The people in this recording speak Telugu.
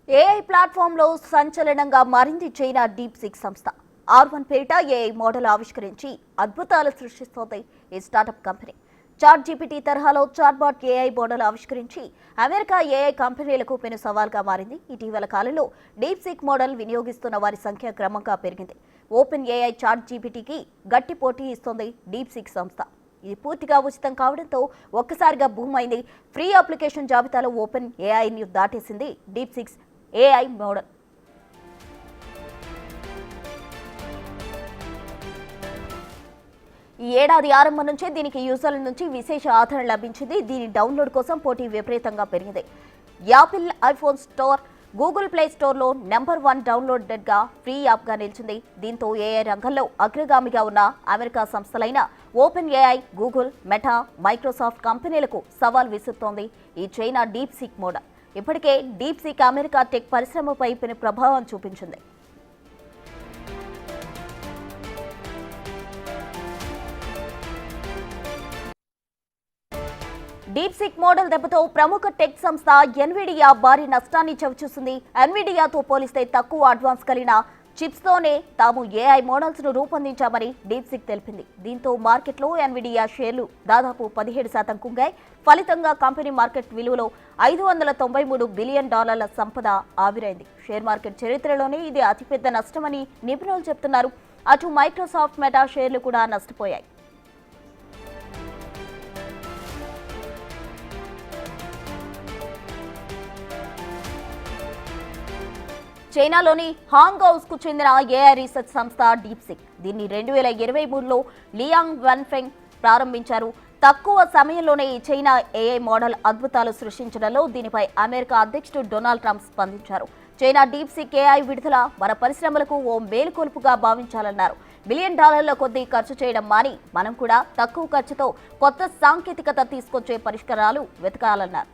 ఏఐ ప్లాట్ఫామ్లో సంచలనంగా మారింది చైనా డీప్ సిక్ సంస్థ. R1 పేరిట ఏఐ మోడల్ ఆవిష్కరించి అద్భుతాలు సృష్టిస్తోంది ఈ స్టార్టప్ కంపెనీ. చాట్ జీపీటీ తరహాలో చాట్బాట్ ఏఐ మోడల్ ఆవిష్కరించి అమెరికా ఏఐ కంపెనీలకు పెను సవాల్గా మారింది. ఇటీవల కాలంలో డీప్ సిక్ మోడల్ వినియోగిస్తున్న వారి సంఖ్య క్రమంగా పెరిగింది. ఓపెన్ ఏఐ చాట్ జీపీటీకి గట్టి పోటీ ఇస్తోంది డీప్ సిక్ సంస్థ. ఇది పూర్తిగా ఉచితం కావడంతో ఒక్కసారిగా బూమ్ అయింది. ఫ్రీ అప్లికేషన్ జాబితాలో ఓపెన్ ఏఐని దాటేసింది డీప్ సిక్స్ ఏఐ మోడల్. ఈ ఏడాది ఆరంభం నుంచే దీనికి యూజర్ల నుంచి విశేష ఆదరణ లభించింది. దీని డౌన్లోడ్ కోసం పోటీ విపరీతంగా పెరిగింది. Apple iPhone store, Google play స్టోర్లో #1 డౌన్లోడెడ్గా ఫ్రీ యాప్గా నిలిచింది. దీంతో ఏఐ రంగంలో అగ్రగామిగా ఉన్న అమెరికా సంస్థలైన open AI, Google, Meta, Microsoft కంపెనీలకు సవాల్ విసురుతోంది ఈ చైనా డీప్ సిక్ మోడల్. ఇప్పటికే డీప్ సిక్ అమెరికా టెక్ పరిశ్రమపై పెను ప్రభావం చూపించింది. డీప్ సిక్ మోడల్ దెబ్బతో ప్రముఖ టెక్ సంస్థ ఎన్విడియా భారీ నష్టాన్ని చవిచూసింది. ఎన్విడియాతో పోలిస్తే తక్కువ అడ్వాన్స్ కలిగిన చిప్స్తోనే తాము ఏఐ మోడల్స్ ను రూపొందించామని డీప్ సిక్ తెలిపింది. దీంతో మార్కెట్లో ఎన్విడియా షేర్లు దాదాపు 17% కుంగాయి. ఫలితంగా కంపెనీ మార్కెట్ విలువలో $593 బిలియన్ సంపద ఆవిరైంది. షేర్ మార్కెట్ చరిత్రలోనే ఇది అతిపెద్ద నష్టమని నిపుణులు చెబుతున్నారు. అటు మైక్రోసాఫ్ట్, మెటా షేర్లు కూడా నష్టపోయాయి. చైనాలోని హాంగ్హౌస్ కు చెందిన ఏఐ రీసెర్చ్ సంస్థ డీప్ సిక్. దీన్ని 2023లో లియాంగ్ వెన్ఫెంగ్ ప్రారంభించారు. తక్కువ సమయంలోనే ఈ చైనా ఏఐ మోడల్ అద్భుతాలు సృష్టించడంలో దీనిపై అమెరికా అధ్యక్షుడు డొనాల్డ్ ట్రంప్ స్పందించారు. చైనా డీప్ సిక్ ఏఐ విడుదల మన పరిశ్రమలకు ఓ మేలుకొలుపుగా భావించాలన్నారు. $బిలియన్ కొద్దీ ఖర్చు చేయడం మాని మనం కూడా తక్కువ ఖర్చుతో కొత్త సాంకేతికత తీసుకొచ్చే పరిష్కారాలు వెతకాలన్నారు.